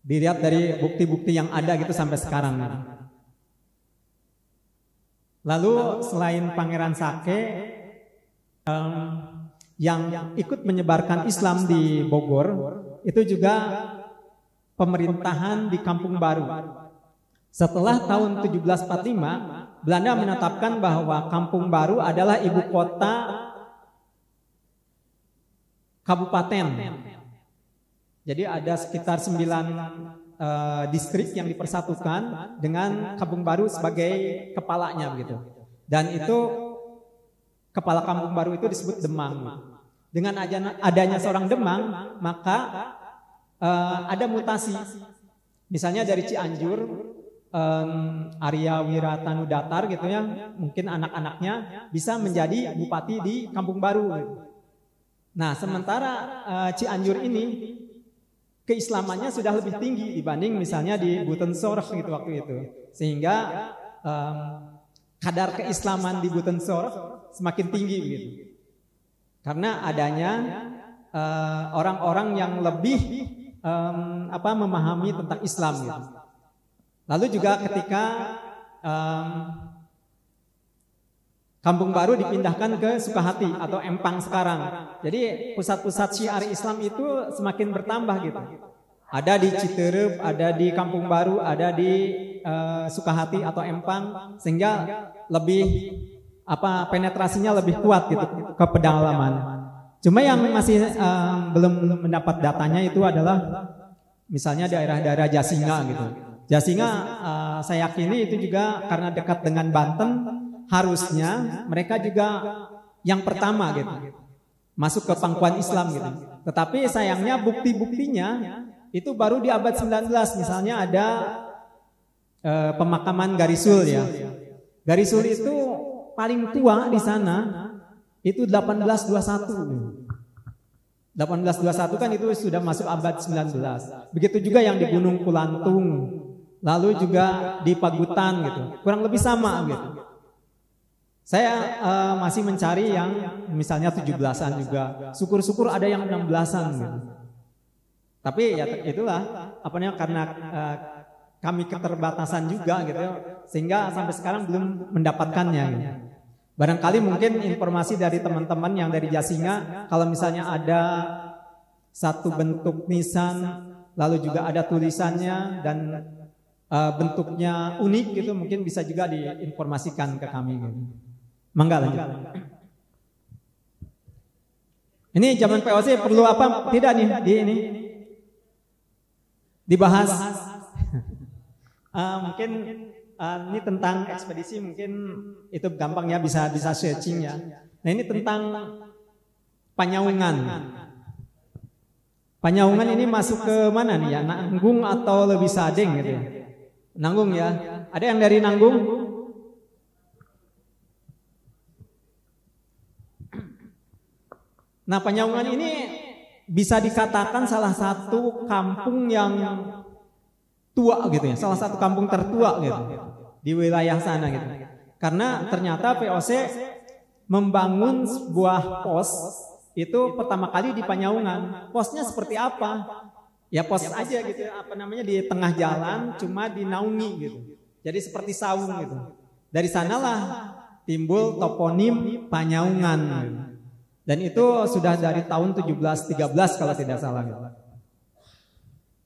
Dilihat dari bukti-bukti yang ada gitu sampai sekarang. Lalu selain Pangeran Sake, yang ikut menyebarkan Islam di Bogor itu juga pemerintahan di Kampung Baru. Setelah tahun 1745, Belanda menetapkan bahwa Kampung Baru adalah ibu kota kabupaten. Jadi ada sekitar 9 distrik yang dipersatukan dengan Kampung Baru sebagai kepalanya begitu. Dan itu kepala Kampung Baru itu disebut Demang. Dengan adanya seorang Demang, maka ada mutasi. Misalnya dari Cianjur, Arya Wiratanu Datar gitu ya, mungkin anak-anaknya bisa menjadi bupati di Kampung Baru. Nah, sementara Cianjur ini keislamannya sudah lebih tinggi dibanding misalnya di Butensorg gitu waktu itu, sehingga kadar keislaman di Butensorg semakin tinggi begitu, karena adanya orang-orang yang lebih memahami tentang Islam gitu. Lalu juga ketika Kampung Baru dipindahkan ke Sukahati atau Empang sekarang. Jadi pusat-pusat syiar Islam itu semakin bertambah gitu. Ada di Citerep, ada di Kampung Baru, ada di Sukahati atau Empang, sehingga lebih penetrasinya lebih kuat gitu ke pedalaman. Cuma yang masih belum mendapat datanya itu adalah misalnya daerah-daerah Jasinga gitu. Jasinga saya yakini itu juga karena dekat dengan Banten, harusnya mereka juga yang pertama gitu masuk ke pangkuan Islam gitu. Tetapi sayangnya bukti-buktinya itu baru di abad 19. Misalnya ada pemakaman Garisul ya. Garisul itu paling tua di sana itu 1821. 1821 kan itu sudah masuk abad 19. Begitu juga yang di Gunung Kulantung, lalu juga di Pagutan gitu. Kurang lebih sama gitu. Saya masih mencari yang misalnya 17-an juga. Syukur-syukur ada yang 16-an gitu. Tapi ya itulah karena kami keterbatasan juga gitu, sehingga sampai sekarang belum mendapatkannya gitu. Barangkali mungkin informasi dari teman-teman yang dari Jasinga, kalau misalnya ada satu bentuk nisan, lalu juga ada tulisannya dan bentuknya unik gitu, mungkin bisa juga diinformasikan ke kami gitu. Mangga lanjut. Ini zaman POC perlu apa? Tidak nih ini dibahas. Mungkin ini tentang ekspedisi, mungkin itu gampang ya, bisa searching ya. Nah ini tentang Panyaungan. Panyaungan ini masuk ke mana nih ya? Nanggung atau Lebih Sadeng gitu ya? Nanggung ya. Ada yang dari Nanggung? Nah, Panyaungan ini bisa dikatakan salah satu kampung yang tua gitu ya, salah satu kampung tertua gitu di wilayah sana gitu. Karena ternyata VOC membangun sebuah pos itu pertama kali di Panyaungan. Posnya seperti apa? Ya pos aja gitu, di tengah jalan, cuma dinaungi gitu. Jadi seperti saung gitu. Dari sanalah timbul toponim Panyaungan gitu. Dan itu sudah dari tahun 1713 kalau tidak salah gitu.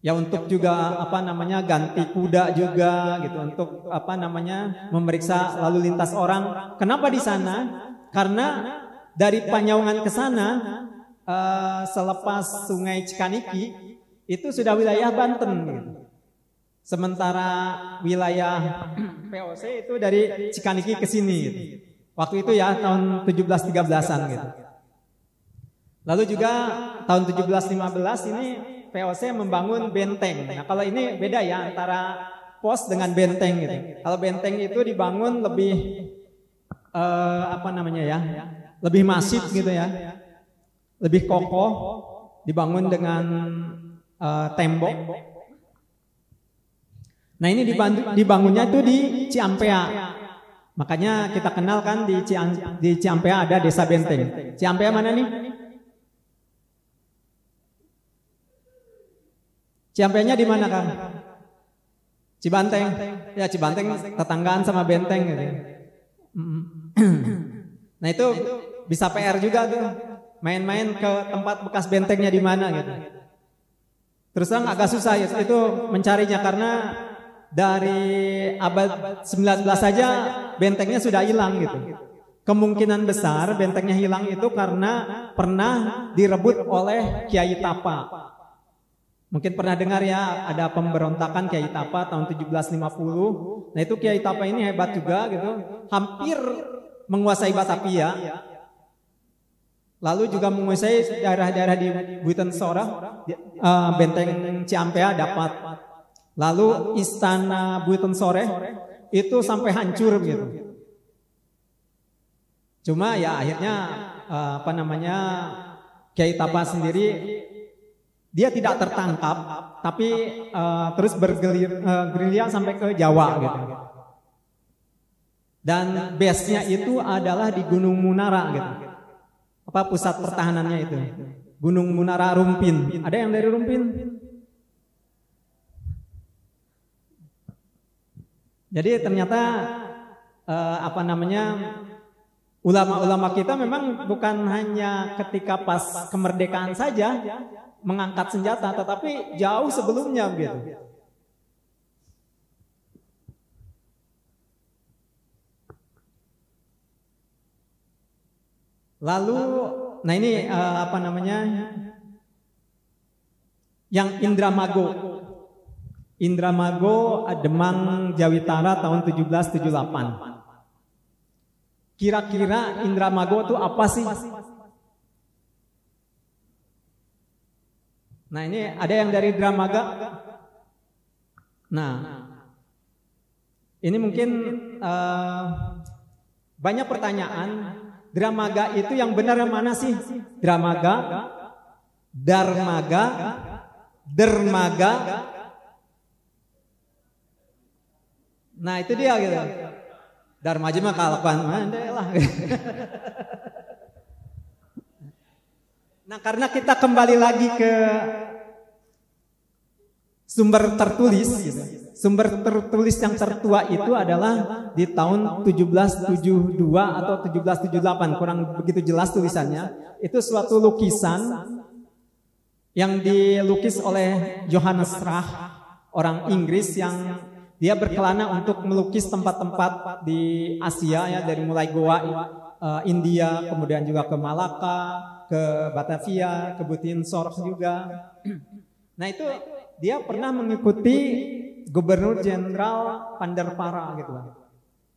Ya untuk juga ganti kuda juga gitu, untuk memeriksa lalu lintas orang. Kenapa di sana? Karena dari Panyaungan ke sana selepas Sungai Cikaniki itu sudah wilayah Banten gitu. Sementara wilayah POC itu dari Cikaniki ke sini gitu. Waktu itu ya tahun 1713-an gitu. Lalu juga tahun 1715 ini VOC membangun benteng. Nah kalau ini beda ya antara pos dengan benteng gitu. Kalau benteng itu dibangun lebih lebih masif gitu ya, lebih kokoh, dibangun dengan tembok. Nah ini dibangunnya itu di Ciampea. Makanya kita kenal kan di Ciampea ada desa benteng. Ciampea mana nih? Ciampea-nya di mana, Kang? Cibanteng. Ya, Cibanteng tetanggaan sama Benteng gitu. Nah, itu bisa PR juga tuh. Main-main ke tempat bekas bentengnya di mana gitu. Terus terang agak susah itu mencarinya karena dari abad 19 saja bentengnya sudah hilang gitu. Kemungkinan besar bentengnya hilang itu karena pernah direbut oleh Kiai Tapa. Mungkin pernah dengar ya, ada pemberontakan Kiai Tapa tahun 1750. Nah, itu Kiai Tapa ini hebat juga gitu. Hampir menguasai Batavia. Lalu juga menguasai daerah-daerah di Buitensora, benteng Ciampea dapat. Lalu istana Buitensore itu sampai hancur gitu. Cuma ya akhirnya Kiai Tapa sendiri dia tidak tertangkap, tapi terus bergerilya sampai ke Jawa gitu. Dan base-nya itu adalah di Gunung Munara gitu. Pusat pertahanannya itu Gunung Munara Rumpin. Ada yang dari Rumpin? Jadi ternyata ulama-ulama kita memang bukan hanya ketika pas kemerdekaan saja mengangkat senjata, tetapi jauh sebelumnya gitu. Lalu, nah ini yang Indramago, Demang Jawitara tahun 1778. Kira-kira Indramago itu apa sih? Nah, ini ada yang dari Dramaga. Nah, ini mungkin banyak pertanyaan. Dramaga itu yang benar yang mana sih? Dramaga, Darmaga, Dermaga. Nah, itu dia gitu. Darmaja mah kalapan lah. Nah, karena kita kembali lagi ke sumber tertulis gitu. Sumber tertulis yang tertua itu adalah di tahun 1772 atau 1778, kurang begitu jelas tulisannya. Itu suatu lukisan yang dilukis oleh Johannes Rach, orang Inggris yang dia berkelana untuk melukis tempat-tempat di Asia ya, dari mulai Goa, India, kemudian juga ke Malaka, ke Batavia, ke Buitensor juga. Nah, itu dia pernah mengikuti Gubernur Jenderal Pandarpara gitu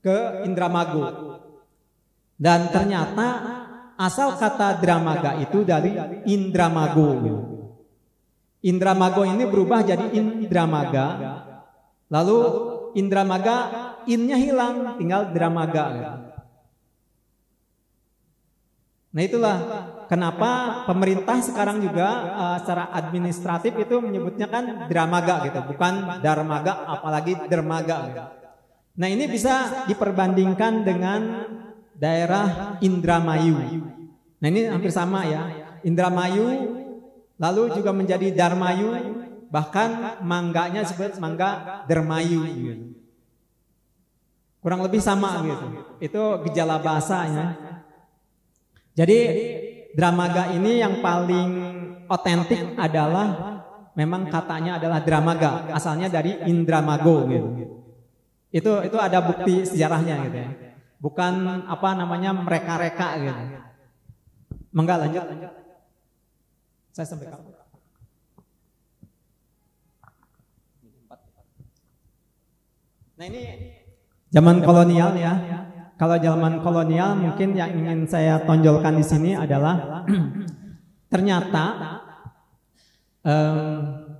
ke Indramago. Dan ternyata asal kata Dramaga itu dari Indramago. Indramago ini berubah jadi Indramaga. Lalu Indramaga innya hilang, tinggal Dramaga. Nah, itulah kenapa pemerintah sekarang juga secara administratif itu menyebutnya kan Dramaga gitu, bukan Darmaga, apalagi Dermaga gitu. Nah, ini bisa diperbandingkan dengan daerah Indramayu. Nah, ini hampir sama ya, Indramayu, lalu juga menjadi Darmayu, bahkan mangganya disebut mangga Dermayu gitu. Kurang lebih sama gitu, itu gejala bahasanya. Jadi Dramaga ini yang paling otentik adalah memang katanya adalah Dramaga, asalnya dari Indramago gitu. Itu ada bukti sejarahnya gitu ya. Bukan mereka-reka gitu. Mangga lanjut. Saya sampaikan. Nah, ini zaman kolonial ya. Kalau zaman kolonial mungkin yang ingin saya tonjolkan di sini adalah ternyata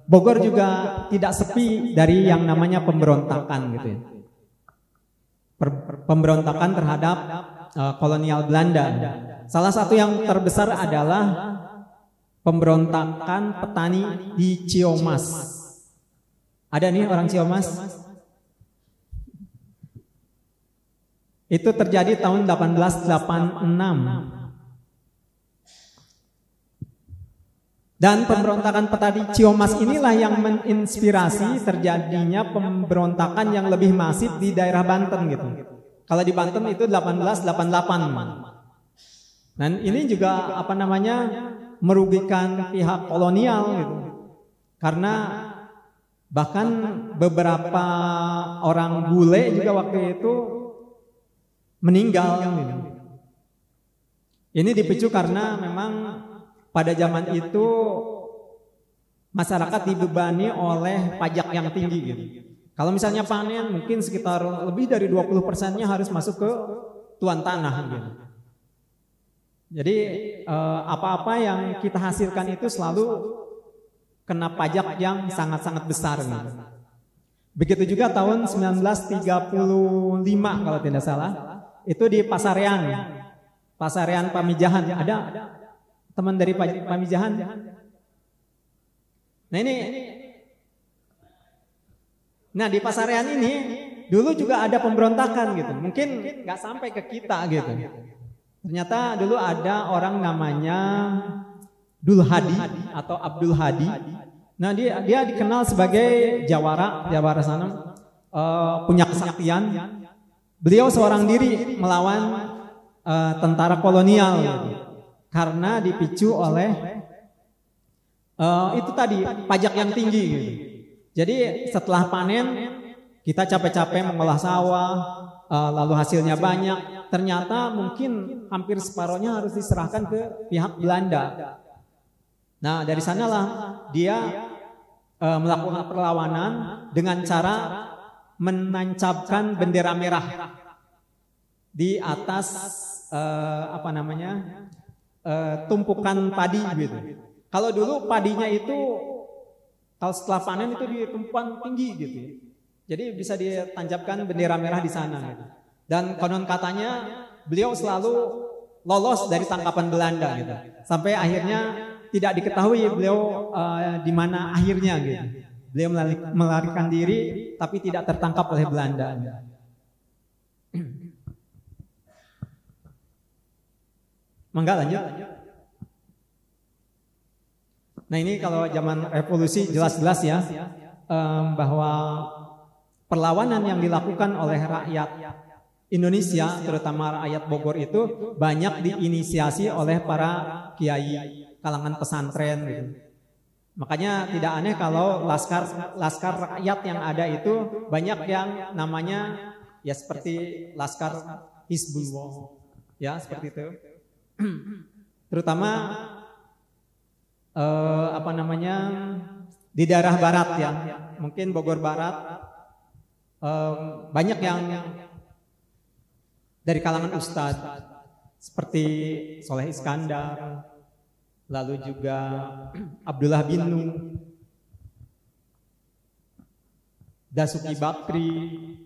Bogor juga tidak sepi dari yang namanya pemberontakan gitu ya. Pemberontakan terhadap kolonial Belanda. Salah satu yang terbesar adalah pemberontakan petani di Ciamas. Ada nih orang Ciamas? Itu terjadi tahun 1886. Dan pemberontakan petani Ciomas inilah yang menginspirasi terjadinya pemberontakan yang lebih masif di daerah Banten gitu. Kalau di Banten itu 1888. Dan ini juga apa namanya merugikan pihak kolonial gitu. Karena bahkan beberapa orang bule juga waktu itu meninggal gitu. Ini dipicu karena memang pada zaman itu masyarakat dibebani oleh pajak yang tinggi gitu. Kalau misalnya panen mungkin sekitar lebih dari 20%-nya harus masuk ke tuan tanah gitu. Jadi apa-apa yang kita hasilkan itu selalu kena pajak yang sangat-sangat besar gitu. Begitu juga tahun 1935 kalau tidak salah, itu di Pasarean Pamijahan. Ada teman dari Pamijahan? Nah di Pasarean ini dulu juga ada pemberontakan gitu. Mungkin nggak sampai ke kita gitu. Ternyata dulu ada orang namanya Dul Hadi atau Abdul Hadi. Nah dia dikenal sebagai jawara sana, punya kesaktian. Beliau seorang diri melawan tentara kolonial gitu. Karena dipicu oleh itu tadi pajak yang tinggi gitu. Jadi setelah panen kita capek-capek mengolah sawah, lalu hasilnya banyak. Ternyata mungkin hampir separohnya harus diserahkan ke pihak Belanda. Nah dari sanalah dia melakukan perlawanan dengan cara menancapkan bendera merah di atas tumpukan padi gitu. Kalau dulu padinya itu kalau setelah panen itu di tumpukan tinggi gitu. Jadi bisa ditancapkan bendera merah di sana gitu. Dan konon katanya beliau selalu lolos dari tangkapan Belanda gitu. Sampai akhirnya tidak diketahui beliau di mana akhirnya gitu. Beliau melarikan diri tapi tidak tertangkap oleh Belanda. Mangga lanjut. Nah ini kalau zaman revolusi jelas-jelas ya bahwa perlawanan yang dilakukan oleh rakyat Indonesia, terutama rakyat Bogor itu banyak diinisiasi oleh para kiai kalangan pesantren gitu. Makanya tidak aneh kalau laskar rakyat yang ada itu banyak yang namanya ya seperti laskar Hizbullah ya seperti itu. Terutama di daerah barat ya, mungkin Bogor Barat banyak yang dari kalangan ustadz seperti Soleh Iskandar, lalu juga Abdullah bin Nun, Dasuki Bakri.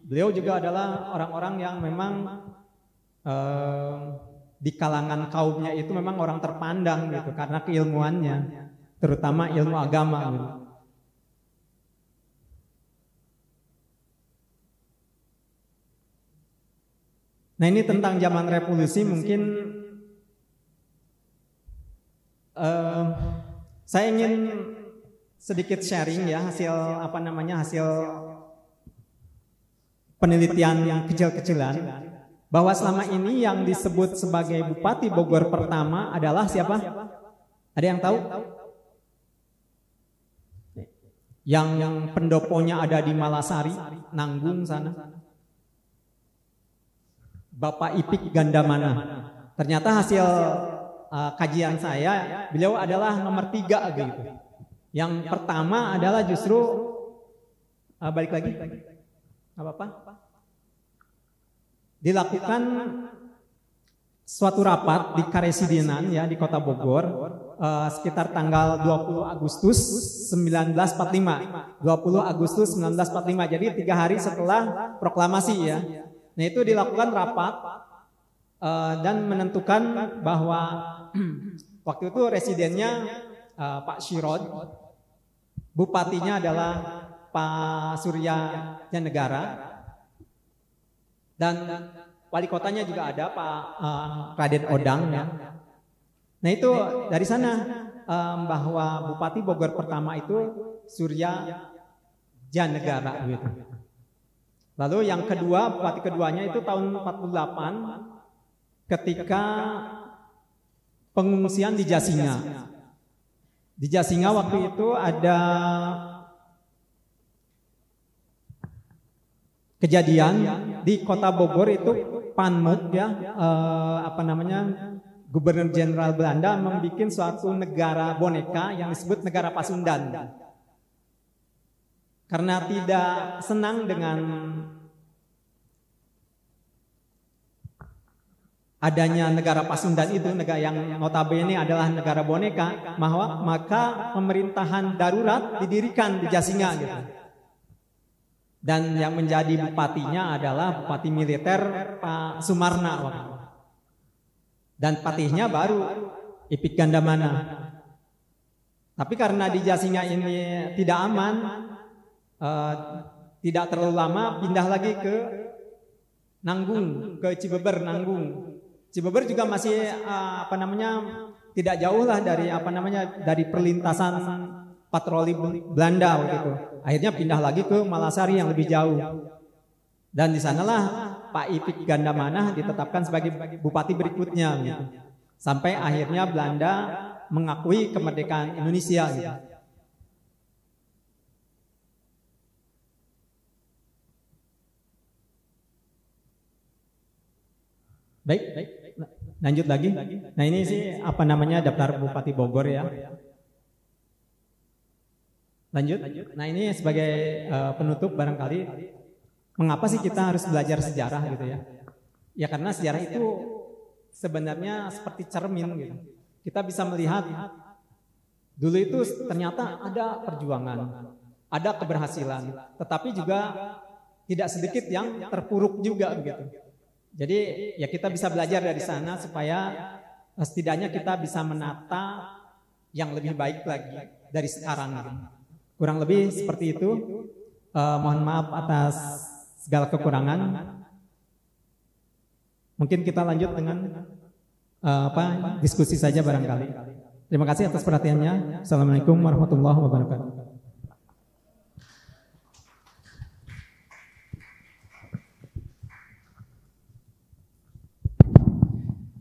Beliau juga adalah orang-orang yang memang di kalangan kaumnya itu memang orang terpandang gitu karena keilmuannya, terutama ilmu agama gitu. Nah ini tentang zaman revolusi mungkin saya ingin sedikit sharing ya hasil hasil penelitian yang kecil-kecilan bahwa selama ini yang disebut sebagai Bupati Bogor pertama adalah siapa? Ada yang tahu? Yang pendoponya ada di Malasari, Nanggung sana. Bapak Ipik Gandamana. Ternyata hasil kajian saya, beliau adalah nomor 3 gitu. Yang pertama adalah justru balik lagi, apa? Dilakukan suatu rapat di Karesidenan ya di Kota Bogor sekitar tanggal 20 Agustus 1945. 20 Agustus 1945. Jadi 3 hari setelah proklamasi ya. Nah itu dilakukan rapat dan menentukan bahwa waktu itu residennya Pak Syirod, bupatinya adalah Pak Surya Negara, dan wali kotanya juga ada Pak Raden Odang ya. Nah itu dari sana bahwa Bupati Bogor pertama itu Surya Janegara gitu. Lalu yang kedua, bupati keduanya itu tahun 48 ketika pengungsian di Jasinga. Di Jasinga waktu itu ada kejadian di Kota Bogor itu Panmuk ya, Gubernur Jenderal Belanda membuat suatu negara boneka yang disebut negara Pasundan. Karena tidak senang dengan adanya negara Pasundan itu, negara yang notabene adalah negara boneka, maka pemerintahan darurat didirikan di Jasinga gitu. Dan yang menjadi bupatinya adalah bupati militer Pak Sumarna waktu itu. Dan patihnya baru Ipik Gandamana. Tapi karena di Jasinga ini tidak aman, tidak terlalu lama pindah lagi ke Nanggung, ke Cibeber Nanggung. Cibeber juga masih tidak jauh lah dari perlintasan patroli Belanda waktu itu. Akhirnya pindah lagi ke Malasari yang lebih jauh. Dan di sanalah Pak Ipik Gandamana ditetapkan sebagai bupati berikutnya gitu. Sampai akhirnya Belanda mengakui kemerdekaan Indonesia gitu. Baik, lanjut lagi. Nah ini sih daftar Bupati Bogor ya. Lanjut. Nah ini sebagai penutup barangkali, mengapa sih kita harus belajar sejarah gitu ya? Ya karena sejarah itu sebenarnya seperti cermin gitu. Kita bisa melihat dulu itu ternyata ada perjuangan, ada keberhasilan, tetapi juga tidak sedikit yang terpuruk juga begitu. Jadi ya kita bisa belajar dari sana supaya setidaknya kita bisa menata yang lebih baik lagi dari sekarang. Gitu. Kurang lebih seperti itu. Mohon maaf atas segala kekurangan. Mungkin kita lanjut dengan diskusi saja barangkali. Terima kasih atas perhatiannya. Assalamualaikum warahmatullahi wabarakatuh.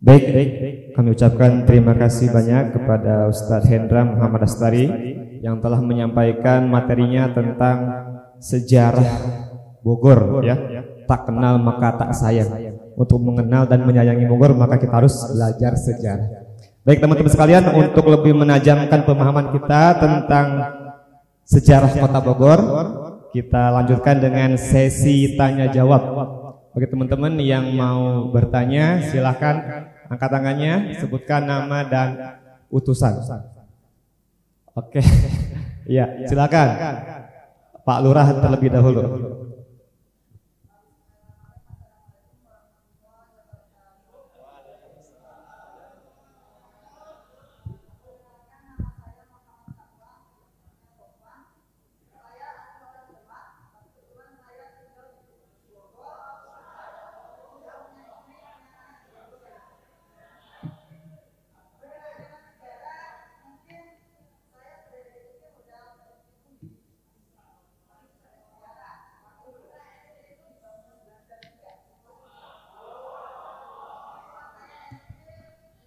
Baik, kami ucapkan terima kasih banyak kepada Ustadz Hendra Muhammad Astari yang telah menyampaikan materinya tentang sejarah Bogor ya. Tak kenal maka tak sayang. Untuk mengenal dan menyayangi Bogor maka kita harus belajar sejarah. Baik teman-teman sekalian, untuk lebih menajamkan pemahaman kita tentang sejarah Kota Bogor, kita lanjutkan dengan sesi tanya jawab. Bagi teman-teman yang mau bertanya, silahkan angkat tangannya, sebutkan nama dan utusan. Oke, ya silakan Pak Lurah terlebih dahulu.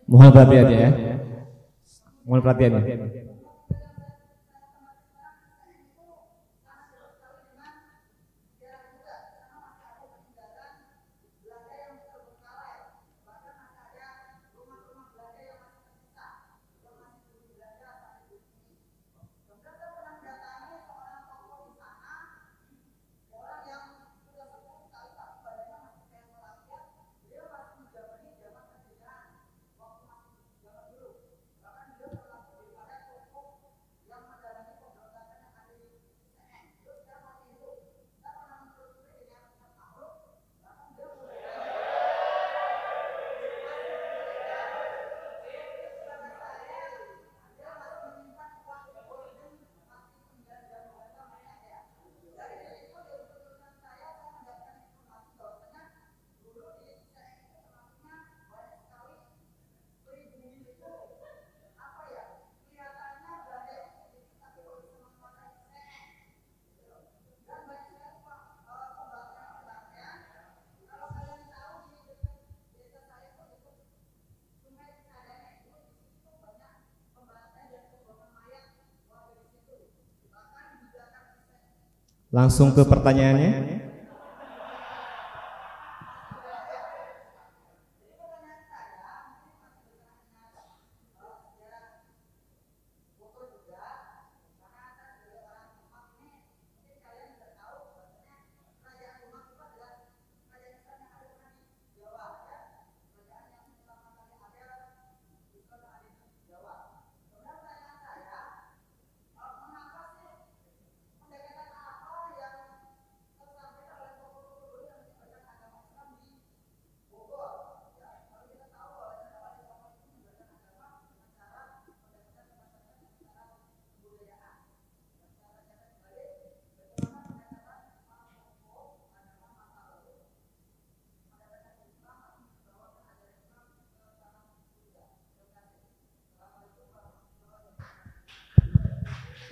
Mohon perhatiannya ya. Mohon perhatiannya. Langsung ke pertanyaannya.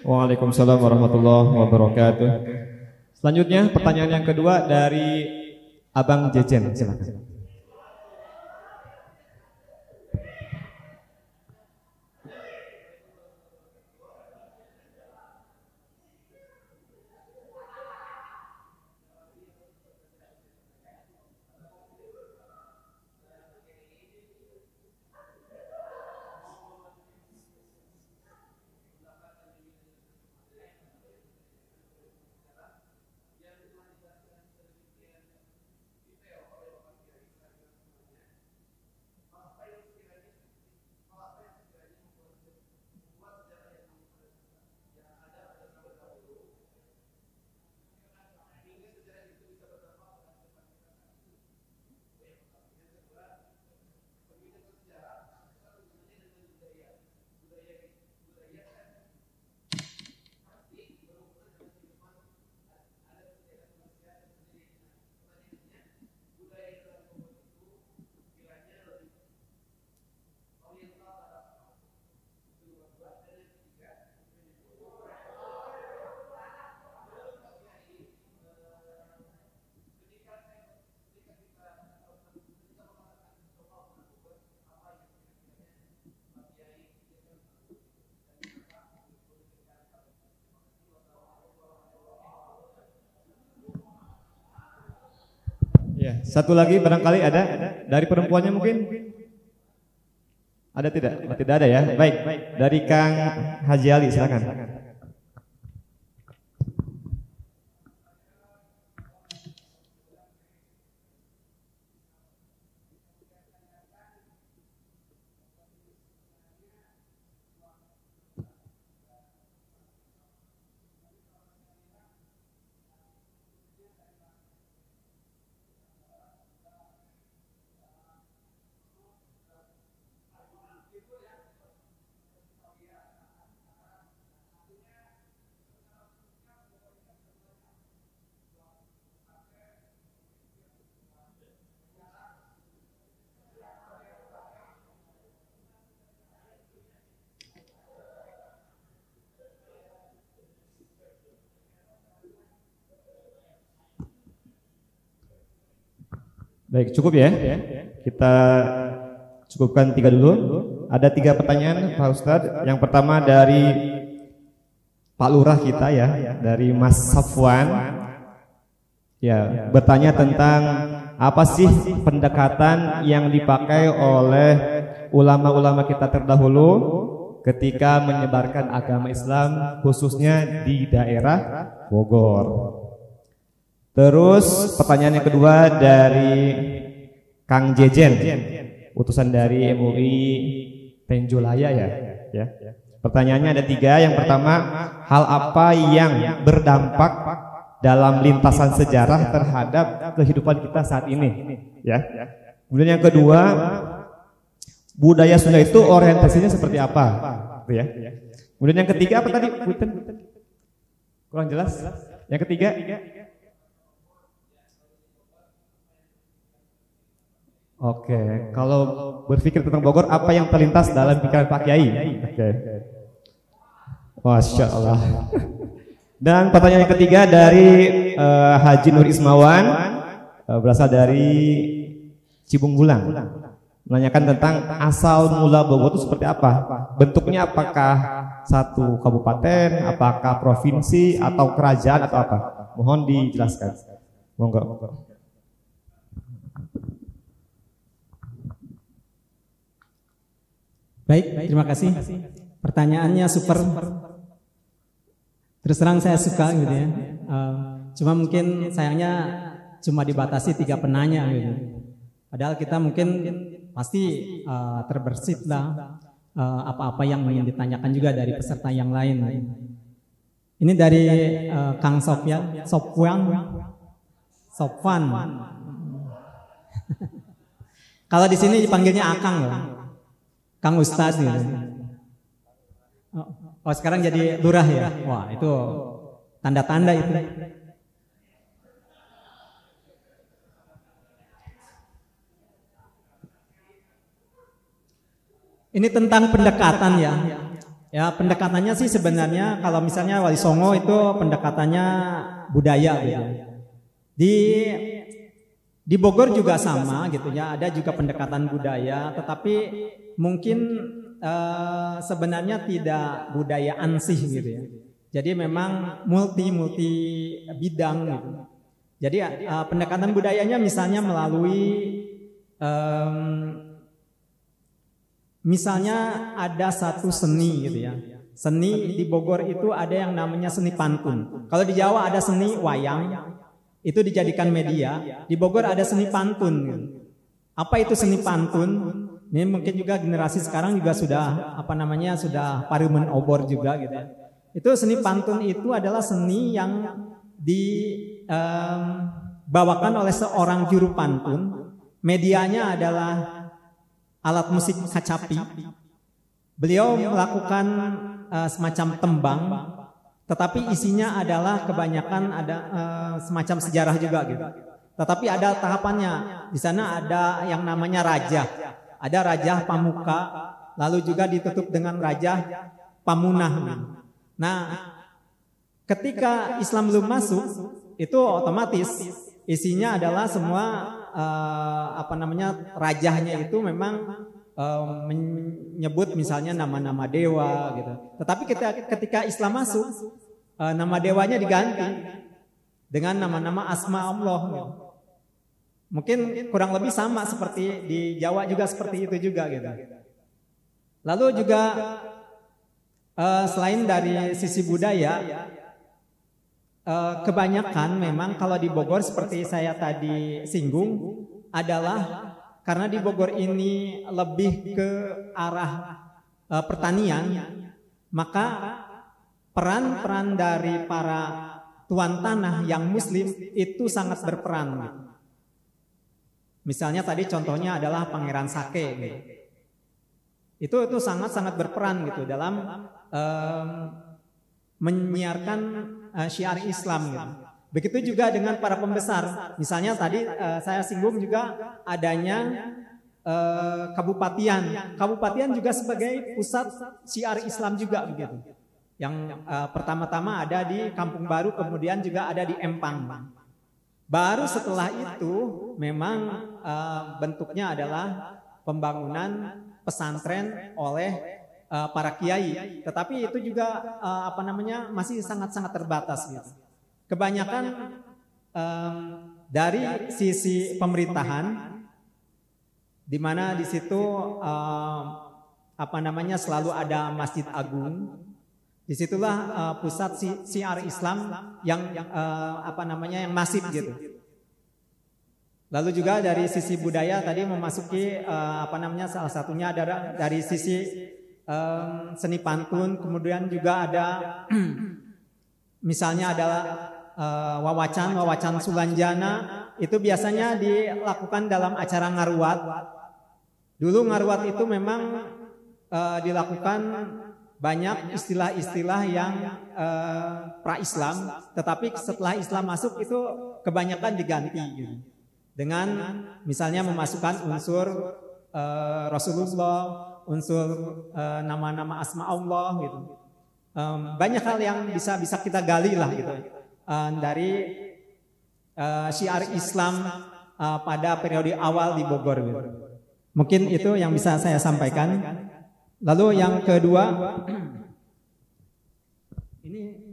Waalaikumsalam warahmatullahi wabarakatuh. Selanjutnya pertanyaan yang kedua dari Abang Jejen, silakan. Ya, satu lagi barangkali ada dari perempuannya mungkin? Ada tidak? Tidak ada ya. Baik, dari Kang Haji Ali silakan. Baik, cukup ya. Kita cukupkan 3 dulu. Ada 3 pertanyaan Pak Ustadz. Yang pertama dari Pak Lurah kita ya, dari Mas Safwan. Ya, bertanya tentang apa sih pendekatan yang dipakai oleh ulama-ulama kita terdahulu ketika menyebarkan agama Islam khususnya di daerah Bogor. Terus pertanyaan yang kedua dari Kang Jejen, utusan dari MUI Penjolaya ya. Pertanyaannya ada 3. Yang pertama, hal apa yang berdampak dalam lintasan sejarah terhadap kehidupan kita saat ini? Ya. Kemudian yang kedua, budaya Sunda itu orientasinya seperti apa? Ya. Kemudian yang ketiga apa tadi? Kurang jelas. Yang ketiga. Oke, kalau berpikir tentang Bogor, apa yang terlintas dalam pikiran Pak Kiai? Oke. Masya Allah. Dan pertanyaan yang ketiga dari Haji Nur Ismawan, berasal dari Cibung Bulang, menanyakan tentang asal mula Bogor itu seperti apa? Bentuknya apakah satu kabupaten, apakah provinsi, atau kerajaan, atau apa? Mohon dijelaskan. Monggo. Baik, terima kasih. Pertanyaannya super. Terus terang saya suka gitu ya. Cuma mungkin sayangnya cuma dibatasi 3 penanya gitu. Padahal kita mungkin pasti terbersit lah apa-apa yang ingin ditanyakan juga dari peserta yang lain. Ini dari Kang Sofwan. Kalau di sini dipanggilnya Akang loh. Kang Ustadz gitu. Oh sekarang jadi lurah ya? Wah itu tanda-tanda itu. Ini tentang pendekatan ya. Ya pendekatannya sih sebenarnya kalau misalnya Wali Songo itu pendekatannya budaya gitu. Di Bogor juga sama gitu ya, ada juga pendekatan budaya, tetapi mungkin sebenarnya tidak budaya ansih gitu ya. Jadi memang multi bidang gitu. Jadi pendekatan budayanya misalnya melalui misalnya ada satu seni gitu ya. Seni di Bogor itu ada yang namanya seni pantun. Kalau di Jawa ada seni wayang, itu dijadikan media. Di Bogor ada seni pantun. Apa itu seni pantun? Ini mungkin juga generasi sekarang juga sudah sudah parumen obor juga gitu ya. Itu seni pantun itu adalah seni yang dibawakan oleh seorang juru pantun. Medianya adalah alat musik kacapi. Beliau melakukan semacam tembang, tetapi isinya adalah kebanyakan ada semacam sejarah juga gitu. Tetapi ada tahapannya. Di sana ada yang namanya raja. Ada raja Pamuka, lalu juga ditutup dengan raja Pamunah. Nah, ketika Islam belum masuk, itu otomatis isinya adalah semua rajahnya itu memang menyebut misalnya nama-nama dewa gitu. Tetapi ketika Islam masuk, nama dewanya diganti dengan nama-nama asma Allah gitu. Mungkin kurang lebih sama seperti di Jawa juga seperti itu juga gitu. Lalu juga selain dari sisi budaya, kebanyakan memang kalau di Bogor seperti saya tadi singgung adalah karena di Bogor ini lebih ke arah pertanian, maka peran-peran dari para tuan tanah yang muslim itu sangat berperan. Misalnya tadi contohnya adalah Pangeran Sake gitu. Itu sangat-sangat berperan gitu dalam menyiarkan syiar Islam gitu. Begitu juga dengan para pembesar. Misalnya tadi saya singgung juga adanya kabupatian. Kabupatian juga sebagai pusat syiar Islam juga begitu. Yang pertama-tama ada di Kampung Baru, kemudian juga ada di Empang. Baru setelah itu memang bentuknya adalah pembangunan pesantren oleh para kiai. Tetapi itu juga masih sangat-sangat terbatas gitu. Kebanyakan dari sisi pemerintahan, di mana di situ selalu ada Masjid Agung. Disitulah pusat syiar Islam yang yang masif gitu. Lalu juga dari sisi budaya tadi memasuki salah satunya adalah dari sisi seni pantun, kemudian juga ada misalnya adalah wawacan Sulanjana, itu biasanya dilakukan dalam acara ngaruat. Dulu ngaruat itu memang dilakukan banyak istilah-istilah yang pra-Islam, tetapi setelah Islam masuk itu kebanyakan diganti gitu. Dengan misalnya memasukkan unsur Rasulullah, unsur nama-nama asma Allah gitu. Banyak hal yang bisa kita gali lah gitu dari syiar Islam pada periode awal di Bogor gitu. Mungkin itu yang bisa saya sampaikan. Lalu yang kedua, ini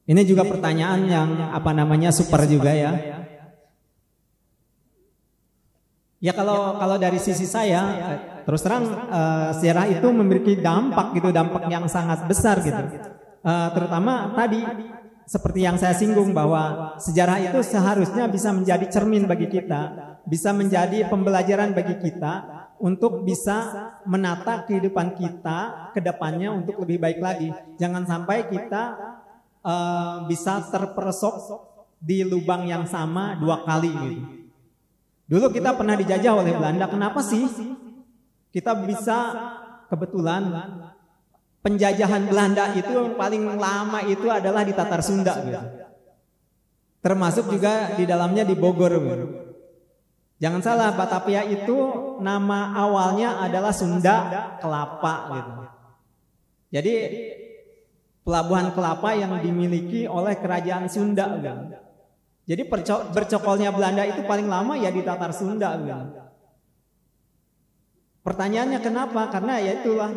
Ini juga pertanyaan yang super juga ya. Ya kalau dari sisi saya terus terang sejarah itu memiliki dampak yang sangat besar gitu. Terutama tadi seperti yang saya singgung bahwa sejarah itu seharusnya bisa menjadi cermin bagi kita, bisa menjadi pembelajaran bagi kita untuk bisa menata kehidupan kita ke depannya untuk lebih baik lagi. Jangan sampai kita bisa terperosok di lubang yang sama 2 kali gitu. Dulu kita pernah dijajah oleh Belanda, kenapa sih kita bisa kebetulan penjajahan Belanda itu yang paling lama itu adalah di Tatar Sunda gitu. Termasuk juga di dalamnya di Bogor gitu. Jangan salah, Batavia itu nama awalnya adalah Sunda Kelapa gitu. Jadi pelabuhan kelapa yang dimiliki oleh kerajaan Sunda gitu. Jadi bercokolnya Belanda itu paling lama ya di Tatar Sunda gitu. Pertanyaannya kenapa? Karena ya itulah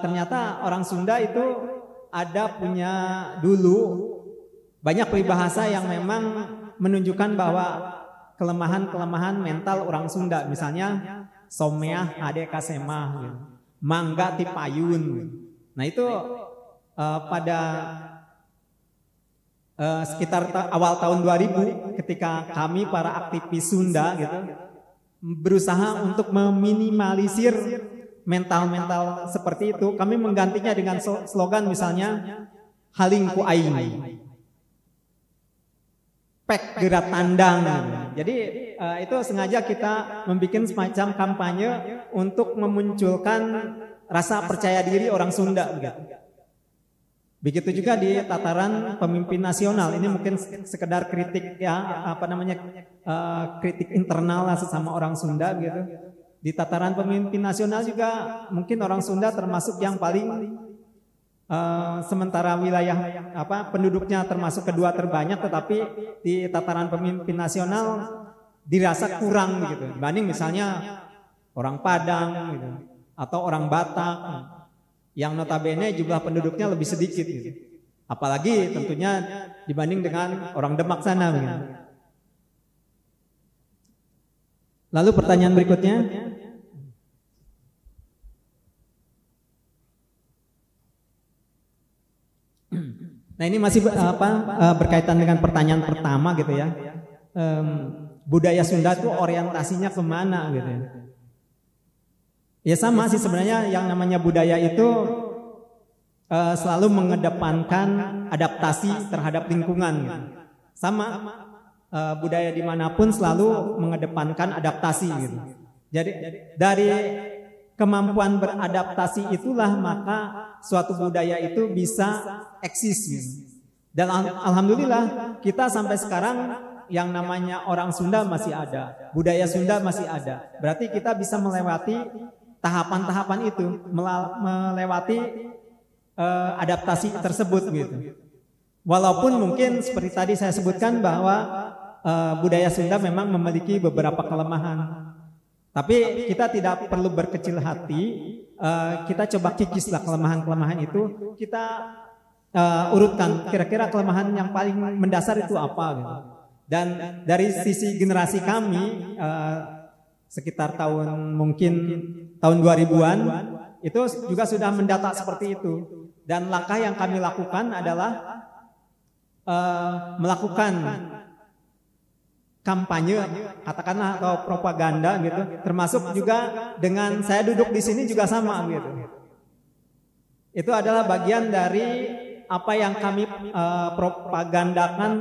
ternyata orang Sunda itu punya dulu banyak peribahasa yang memang menunjukkan bahwa kelemahan mental orang Sunda, misalnya someah ade kasemah gitu. Mangga tipayun. Nah itu pada sekitar awal tahun 2000 ketika kami para aktivis Sunda gitu berusaha untuk meminimalisir mental seperti itu, kami menggantinya dengan slogan misalnya haling ku aing, pek gerak tandang gitu. Jadi itu sengaja kita membuat semacam kampanye untuk memunculkan rasa percaya diri orang Sunda gitu. Begitu juga di tataran pemimpin nasional. Ini mungkin sekedar kritik ya, kritik internal lah sesama orang Sunda gitu. Di tataran pemimpin nasional juga mungkin orang Sunda termasuk yang paling sementara wilayah penduduknya termasuk kedua terbanyak, tetapi di tataran pemimpin nasional dirasa kurang gitu. Dibanding misalnya orang Padang gitu atau orang Batak yang notabene jumlah penduduknya lebih sedikit gitu. Apalagi tentunya dibanding dengan orang Demak sana gitu. Lalu pertanyaan berikutnya. Nah ini masih berkaitan dengan pertanyaan pertama gitu ya. Budaya Sunda itu orientasinya kemana gitu ya. Ya sama sih sebenarnya, yang namanya budaya itu selalu mengedepankan adaptasi terhadap lingkungan gitu. Sama budaya dimanapun selalu mengedepankan adaptasi gitu. Jadi dari kemampuan beradaptasi itulah maka suatu budaya itu bisa eksis gitu. Dan alhamdulillah kita sampai sekarang yang namanya orang Sunda masih ada, budaya Sunda masih ada. Berarti kita bisa melewati tahapan-tahapan itu, melewati adaptasi tersebut gitu. Walaupun mungkin seperti tadi saya sebutkan bahwa budaya Sunda memang memiliki beberapa kelemahan, tapi kita tidak perlu berkecil hati. Kita coba kikislah kelemahan-kelemahan itu, kita urutkan kira-kira kelemahan yang paling mendasar itu apa gitu. Dan dari sisi generasi kami sekitar mungkin tahun 2000-an itu juga sudah mendata seperti itu. Dan langkah yang kami lakukan adalah melakukan kampanye, katakanlah, atau propaganda gitu. Termasuk juga dengan saya duduk di sini juga sama gitu. Itu adalah bagian dari apa yang kami propagandakan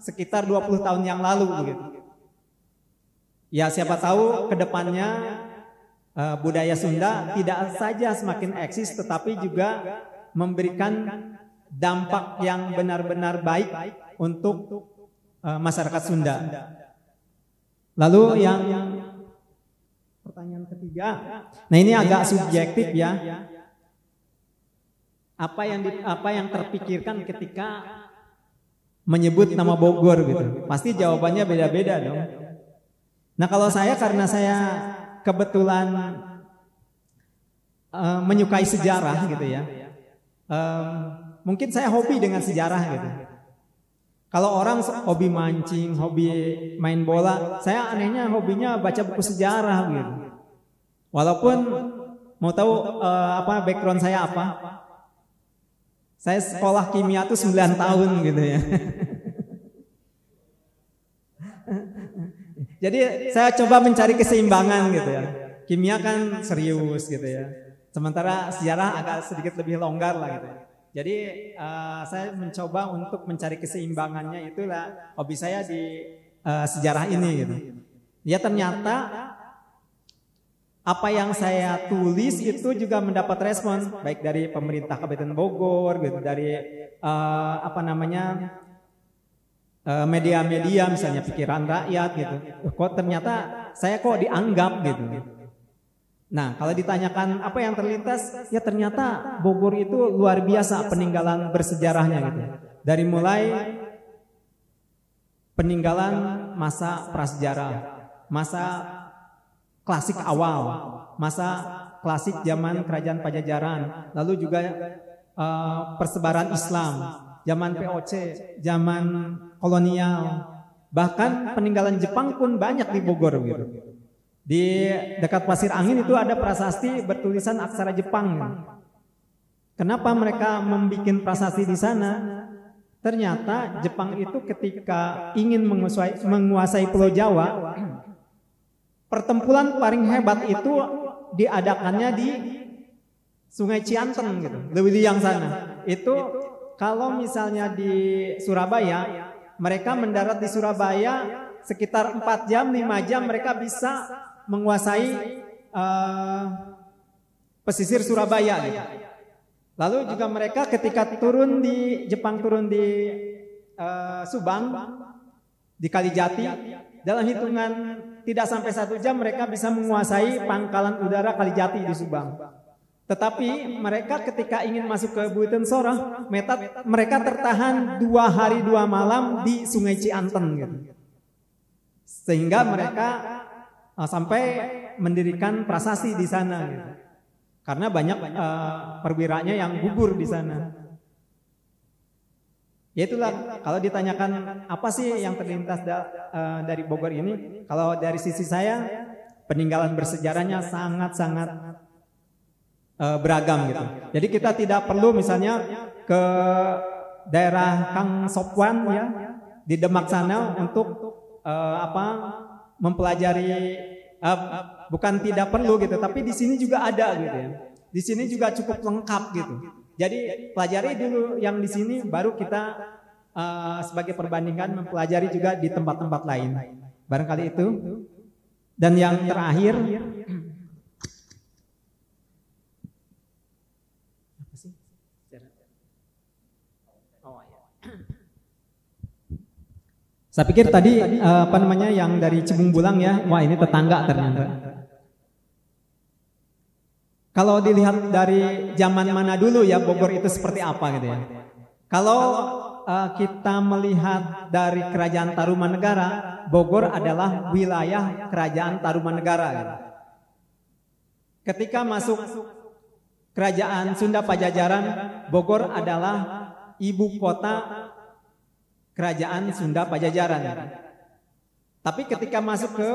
sekitar 20 tahun yang lalu gitu. Ya siapa tahu kedepannya budaya Sunda tidak saja semakin eksis, tetapi juga memberikan dampak yang benar-benar baik untuk masyarakat Sunda. Lalu yang pertanyaan ketiga, nah ini agak subjektif ya. Apa yang terpikirkan ketika menyebut nama Bogor gitu? Pasti jawabannya beda-beda dong. Nah kalau saya, karena saya kebetulan menyukai sejarah gitu ya, mungkin saya hobi dengan sejarah gitu. Kalau orang hobi mancing, hobi main bola, saya anehnya hobinya baca buku sejarah gitu. Walaupun mau tahu apa background saya apa? Saya sekolah kimia tuh 9 tahun gitu ya. Jadi saya coba mencari keseimbangan gitu ya. Kimia kan serius gitu ya. Sementara sejarah agak sedikit lebih longgar lah gitu. Jadi saya mencoba untuk mencari keseimbangannya, itulah hobi saya di sejarah ini gitu. Ya ternyata apa yang saya tulis itu juga mendapat respon baik dari pemerintah Kabupaten Bogor gitu, dari media-media misalnya Pikiran Rakyat gitu. Kok ternyata saya kok dianggap gitu. Nah, kalau ditanyakan apa yang terlintas, ya ternyata Bogor itu luar biasa peninggalan bersejarahnya gitu. Dari mulai peninggalan masa prasejarah, masa klasik awal, masa klasik zaman Kerajaan Pajajaran, lalu juga persebaran Islam, zaman POC, zaman kolonial, bahkan peninggalan Jepang pun banyak di Bogor gitu. Di dekat Pasir Angin itu ada prasasti bertulisan aksara Jepang. Kenapa mereka membuat prasasti di sana? Ternyata Jepang itu ketika ingin menguasai Pulau Jawa, pertempuran paling hebat itu diadakannya di Sungai Cianten gitu, Lewiliang sana. Itu kalau misalnya di Surabaya, mereka mendarat di Surabaya sekitar 4 jam, 5 jam mereka bisa menguasai pesisir Surabaya gitu. Lalu juga mereka ketika Jepang turun di Subang, di Kalijati, dalam hitungan tidak sampai 1 jam mereka bisa menguasai pangkalan udara Kalijati di Subang. Tetapi mereka ketika ingin masuk ke Buiten Sorah, mereka tertahan 2 hari 2 malam di Sungai Cianten gitu. Sehingga mereka sampai mendirikan prasasti di sana gitu. Karena banyak perwiranya yang gugur di sana. Ya itulah, kalau ditanyakan apa sih yang terlintas dari Bogor ini, kalau dari sisi saya peninggalan bersejarahnya sangat-sangat beragam gitu. Jadi kita tidak perlu misalnya ke daerah Kang Sopwan ya di Demak sana untuk mempelajari, bukan tidak perlu gitu, tapi di sini juga ada gitu ya. Di sini juga cukup lengkap gitu. Jadi pelajari dulu yang di sini, baru kita sebagai perbandingan mempelajari juga di tempat-tempat lain. Barangkali itu. Dan yang terakhir, saya pikir tadi yang dari Cibung Bulang ya, wah ini tetangga ternyata. Kalau dilihat dari zaman mana dulu ya Bogor itu seperti apa gitu ya. Kalau kita melihat dari Kerajaan Tarumanegara, Bogor adalah wilayah Kerajaan Tarumanegara. Gitu. Ketika masuk Kerajaan Sunda Pajajaran, Bogor adalah ibu kota Kerajaan Sunda Pajajaran. Tapi ketika masuk ke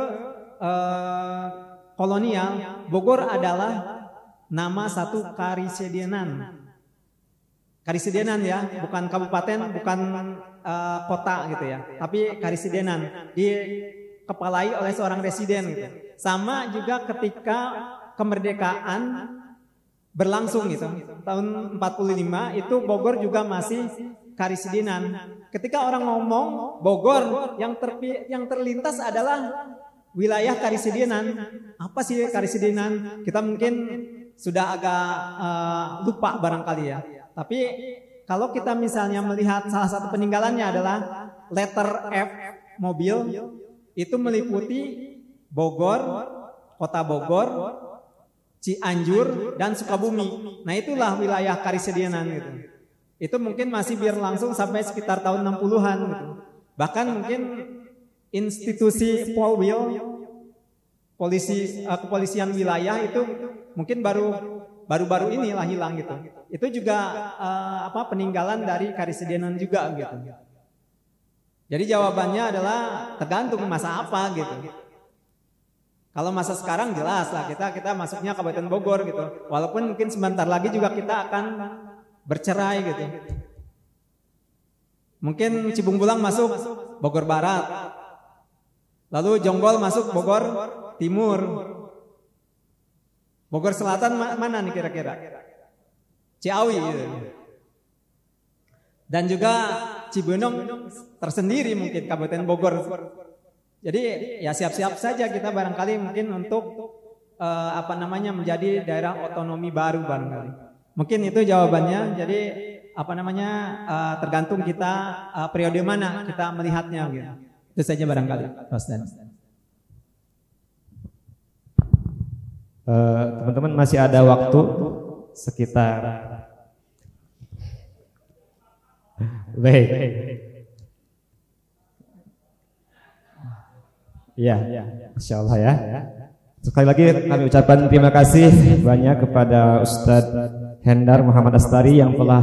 kolonial, Bogor adalah nama satu Karisidenan. Karisidenan ya, bukan kabupaten, bukan kota gitu ya, tapi Karisidenan, dikepalai oleh seorang residen gitu. Sama juga ketika kemerdekaan berlangsung gitu, tahun 45 itu Bogor juga masih Karisidenan. Ketika orang ngomong Bogor, yang terlintas adalah wilayah Karisidenan. Apa sih Karisidenan? Kita mungkin sudah agak lupa barangkali ya. Tapi kalau kita misalnya melihat salah satu peninggalannya adalah letter F mobil, itu meliputi Bogor, kota Bogor, Cianjur, dan Sukabumi. Nah itulah wilayah Karisidenan gitu. Itu mungkin masih berlangsung sampai sekitar tahun 60-an gitu. Bahkan mungkin institusi Polwil, kepolisian wilayah itu mungkin baru-baru inilah hilang gitu. Itu juga peninggalan dari Karisidenan juga gitu. Jadi jawabannya adalah tergantung masa apa gitu. Kalau masa sekarang jelas lah kita masuknya Kabupaten Bogor gitu. Walaupun mungkin sebentar lagi juga kita akan bercerai gitu. Mungkin Cibung Bulang masuk Bogor Barat. Lalu Jonggol masuk Bogor Timur. Bogor Selatan mana nih kira-kira? Ciawi gitu. Dan juga Cibinong tersendiri mungkin Kabupaten Bogor. Jadi ya siap-siap saja kita barangkali mungkin untuk menjadi daerah otonomi baru barangkali. Mungkin itu jawabannya. Jadi tergantung kita periode mana kita melihatnya gitu. Itu saja barangkali, Mas Dan. Teman-teman masih ada waktu sekitar baik. Ya, insya Allah ya. Sekali lagi kami ucapkan terima kasih banyak kepada Ustadz Hendar Muhammad Astari yang telah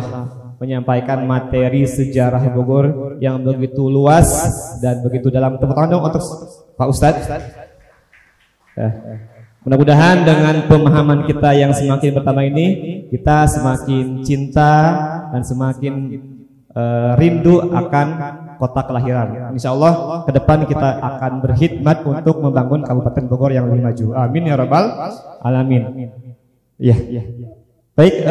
menyampaikan materi sejarah Bogor yang begitu luas dan begitu dalam. Tepuk tangan dong untuk Pak Ustadz. Mudah-mudahan dengan pemahaman kita yang semakin bertambah ini, kita semakin cinta dan semakin rindu akan kota kelahiran. Insya Allah ke depan kita akan berkhidmat untuk membangun Kabupaten Bogor yang lebih maju. Amin ya rabbal alamin. Ya. Baik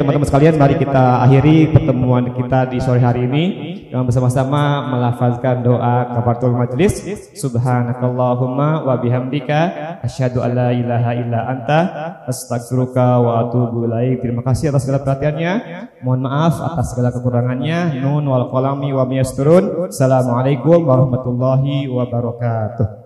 teman-teman sekalian, mari kita akhiri pertemuan kita di sore hari ini dengan bersama-sama melafazkan doa kafaratul majlis. Subhanakallahumma wa bihamdika asyhadu an la ilaha illa anta astaghfiruka wa atubu ilaik. Terima kasih atas segala perhatiannya. Mohon maaf atas segala kekurangannya. Nun wal qalami wa miyasturun. Assalamualaikum warahmatullahi wabarakatuh.